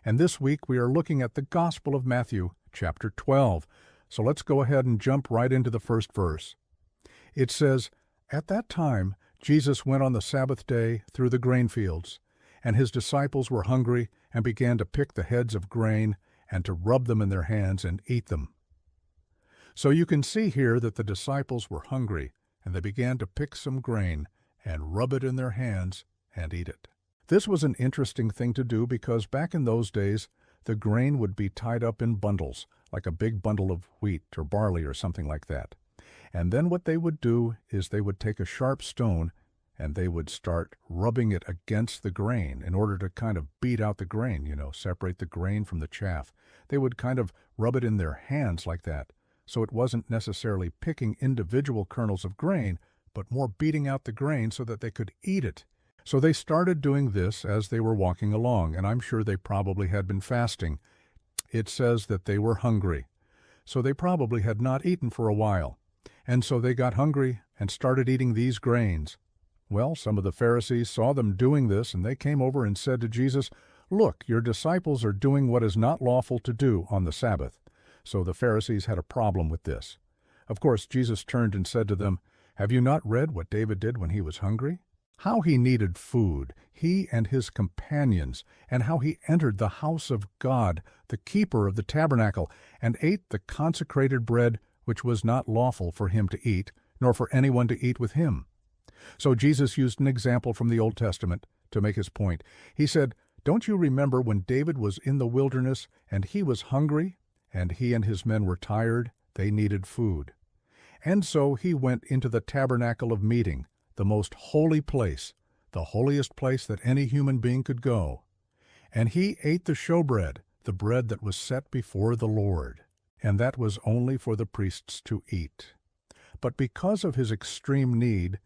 And this week we are looking at the Gospel of Matthew, chapter 12. So let's go ahead and jump right into the first verse. It says, "At that time Jesus went on the Sabbath day through the grain fields, and his disciples were hungry and began to pick the heads of grain and to rub them in their hands and eat them." So you can see here that the disciples were hungry, and they began to pick some grain and rub it in their hands and eat it. This was an interesting thing to do because back in those days, the grain would be tied up in bundles, like a big bundle of wheat or barley or something like that. And then what they would do is they would take a sharp stone and they would start rubbing it against the grain in order to kind of beat out the grain, separate the grain from the chaff. They would kind of rub it in their hands like that. So it wasn't necessarily picking individual kernels of grain, but more beating out the grain so that they could eat it. So they started doing this as they were walking along, and I'm sure they probably had been fasting. It says that they were hungry, so they probably had not eaten for a while. And so they got hungry and started eating these grains. Well, some of the Pharisees saw them doing this, and they came over and said to Jesus, "Look, your disciples are doing what is not lawful to do on the Sabbath." So the Pharisees had a problem with this. Of course, Jesus turned and said to them, "Have you not read what David did when he was hungry? How he needed food, he and his companions, and how he entered the house of God, the keeper of the tabernacle, and ate the consecrated bread which was not lawful for him to eat, nor for anyone to eat with him." So Jesus used an example from the Old Testament to make his point. He said, "Don't you remember when David was in the wilderness and he was hungry, and he and his men were tired? They needed food. And so he went into the tabernacle of meeting, the most holy place, the holiest place that any human being could go. And he ate the showbread, the bread that was set before the Lord, and that was only for the priests to eat. But because of his extreme need,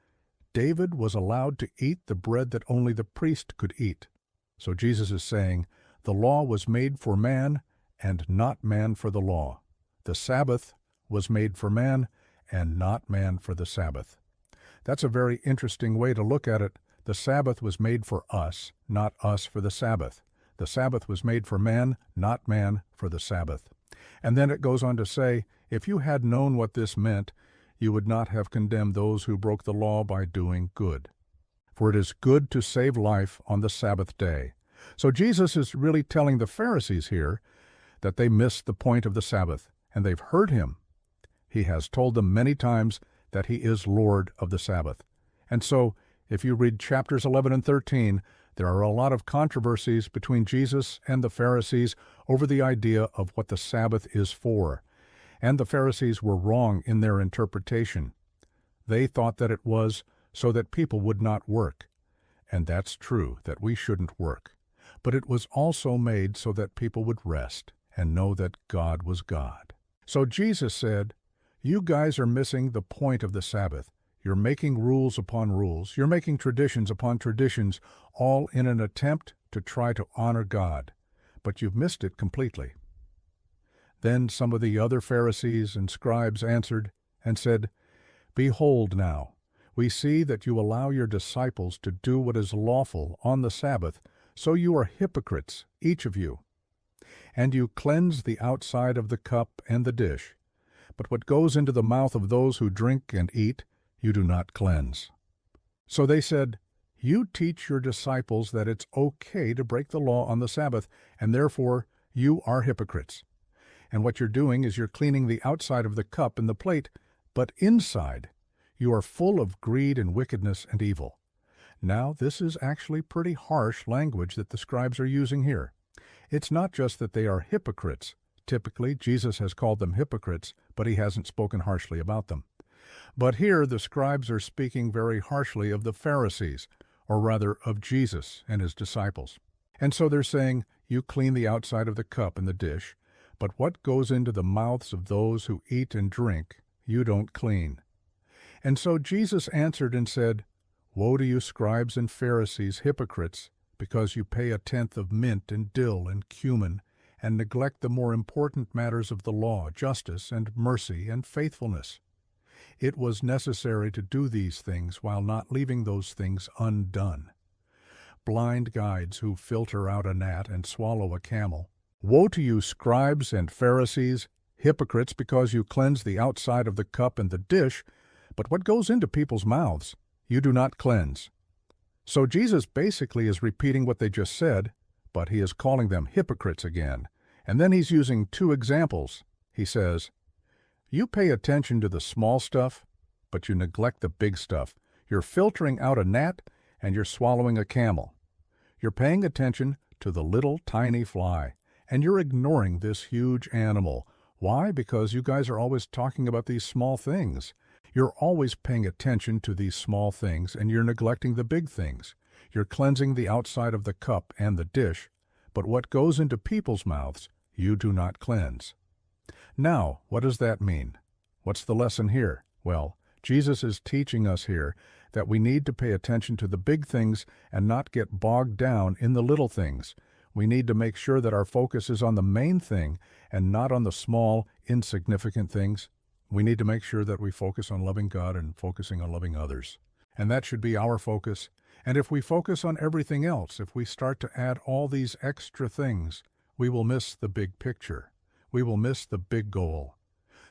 David was allowed to eat the bread that only the priest could eat." So Jesus is saying, the law was made for man, and not man for the law. The Sabbath was made for man, and not man for the Sabbath. That's a very interesting way to look at it. The Sabbath was made for us, not us for the Sabbath. The Sabbath was made for man, not man for the Sabbath. And then it goes on to say, if you had known what this meant, you would not have condemned those who broke the law by doing good. For it is good to save life on the Sabbath day. So Jesus is really telling the Pharisees here that they missed the point of the Sabbath, and they've heard him. He has told them many times that he is Lord of the Sabbath. And so, if you read chapters 11 and 13, there are a lot of controversies between Jesus and the Pharisees over the idea of what the Sabbath is for. And the Pharisees were wrong in their interpretation. They thought that it was so that people would not work. And that's true, that we shouldn't work. But it was also made so that people would rest and know that God was God. So Jesus said, "You guys are missing the point of the Sabbath. You're making rules upon rules. You're making traditions upon traditions, all in an attempt to try to honor God. But you've missed it completely." Then some of the other Pharisees and scribes answered and said, "Behold now, we see that you allow your disciples to do what is lawful on the Sabbath, so you are hypocrites, each of you. And you cleanse the outside of the cup and the dish, but what goes into the mouth of those who drink and eat, you do not cleanse." So they said, "You teach your disciples that it's okay to break the law on the Sabbath, and therefore you are hypocrites. And what you're doing is you're cleaning the outside of the cup and the plate, but inside you are full of greed and wickedness and evil." Now, this is actually pretty harsh language that the scribes are using here. It's not just that they are hypocrites. Typically, Jesus has called them hypocrites, but he hasn't spoken harshly about them. But here the scribes are speaking very harshly of the Pharisees, or rather of Jesus and his disciples. And so they're saying, "You clean the outside of the cup and the dish, but what goes into the mouths of those who eat and drink, you don't clean." And so Jesus answered and said, "Woe to you, scribes and Pharisees, hypocrites, because you pay a tenth of mint and dill and cumin, and neglect the more important matters of the law, justice and mercy and faithfulness. It was necessary to do these things while not leaving those things undone. blind guides who filter out a gnat and swallow a camel. Woe to you, scribes and Pharisees, hypocrites, because you cleanse the outside of the cup and the dish, but what goes into people's mouths you do not cleanse. So Jesus basically is repeating what they just said, but he is calling them hypocrites again. And then he's using two examples. He says, you pay attention to the small stuff, but you neglect the big stuff. You're filtering out a gnat and you're swallowing a camel. You're paying attention to the little tiny fly, and you're ignoring this huge animal. Why? Because you guys are always talking about these small things. You're always paying attention to these small things, and you're neglecting the big things. You're cleansing the outside of the cup and the dish, but what goes into people's mouths, you do not cleanse. Now, what does that mean? What's the lesson here? Well, Jesus is teaching us here that we need to pay attention to the big things and not get bogged down in the little things. We need to make sure that our focus is on the main thing and not on the small, insignificant things. We need to make sure that we focus on loving God and focusing on loving others. And that should be our focus. And if we focus on everything else, if we start to add all these extra things, we will miss the big picture. We will miss the big goal.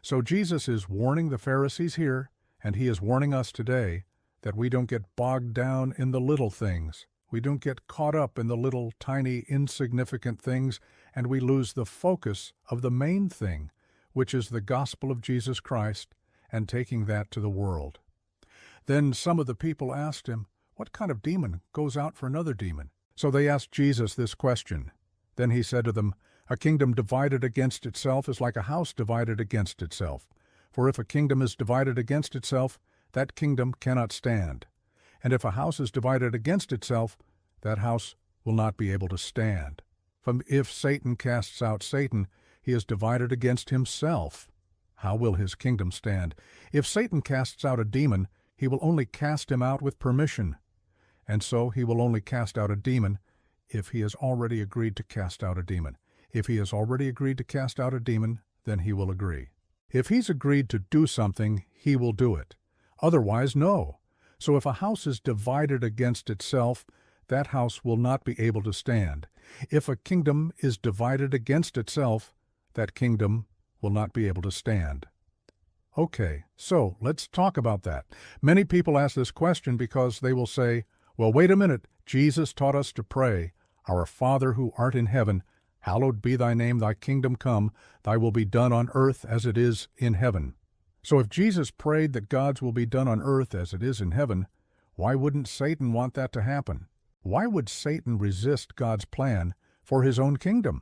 So Jesus is warning the Pharisees here, and he is warning us today, that we don't get bogged down in the little things. We don't get caught up in the little, tiny, insignificant things, and we lose the focus of the main thing, which is the gospel of Jesus Christ, and taking that to the world. Then some of the people asked him, what kind of demon goes out for another demon? So they asked Jesus this question. Then he said to them, a kingdom divided against itself is like a house divided against itself. For if a kingdom is divided against itself, that kingdom cannot stand. And if a house is divided against itself, that house will not be able to stand. If Satan casts out Satan, he is divided against himself. How will his kingdom stand? If Satan casts out a demon, he will only cast him out with permission. And so he will only cast out a demon if he has already agreed to cast out a demon. If he has already agreed to cast out a demon, then he will agree. If he's agreed to do something, he will do it. Otherwise, no. So if a house is divided against itself, that house will not be able to stand. If a kingdom is divided against itself, that kingdom will not be able to stand. Okay, so let's talk about that. Many people ask this question because they will say, well, wait a minute, Jesus taught us to pray, Our Father who art in heaven, hallowed be thy name, thy kingdom come, thy will be done on earth as it is in heaven. So if Jesus prayed that God's will be done on earth as it is in heaven, why wouldn't Satan want that to happen? Why would Satan resist God's plan for his own kingdom?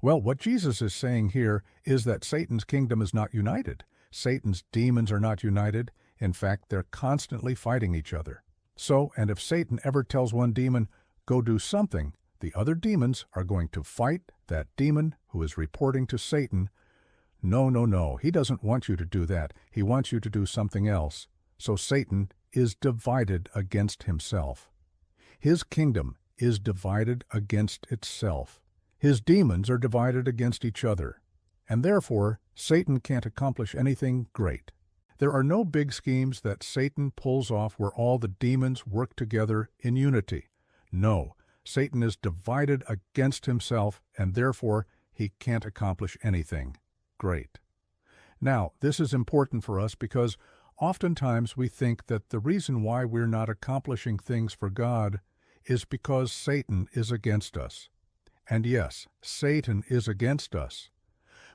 Well, what Jesus is saying here is that Satan's kingdom is not united. Satan's demons are not united. In fact, they're constantly fighting each other. So, and if Satan ever tells one demon, go do something, the other demons are going to fight that demon who is reporting to Satan, no, no, no, he doesn't want you to do that. He wants you to do something else. So Satan is divided against himself. His kingdom is divided against itself. His demons are divided against each other. And therefore, Satan can't accomplish anything great. There are no big schemes that Satan pulls off where all the demons work together in unity. No, Satan is divided against himself, and therefore he can't accomplish anything great. Now, this is important for us because oftentimes we think that the reason why we're not accomplishing things for God is because Satan is against us. And yes, Satan is against us.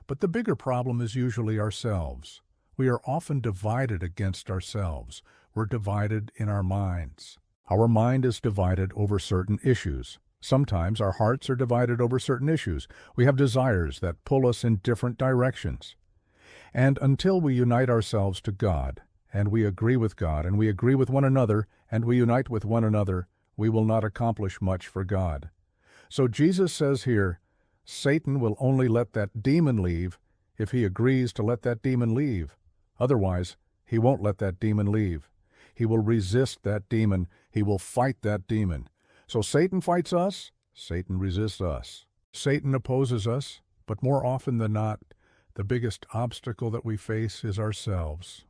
But the bigger problem is usually ourselves. We are often divided against ourselves. We're divided in our minds. Our mind is divided over certain issues. Sometimes our hearts are divided over certain issues. We have desires that pull us in different directions. And until we unite ourselves to God, and we agree with God, and we agree with one another, and we unite with one another, we will not accomplish much for God. So Jesus says here, Satan will only let that demon leave if he agrees to let that demon leave. Otherwise, he won't let that demon leave. He will resist that demon. He will fight that demon. So Satan fights us, Satan resists us. Satan opposes us, but more often than not, the biggest obstacle that we face is ourselves.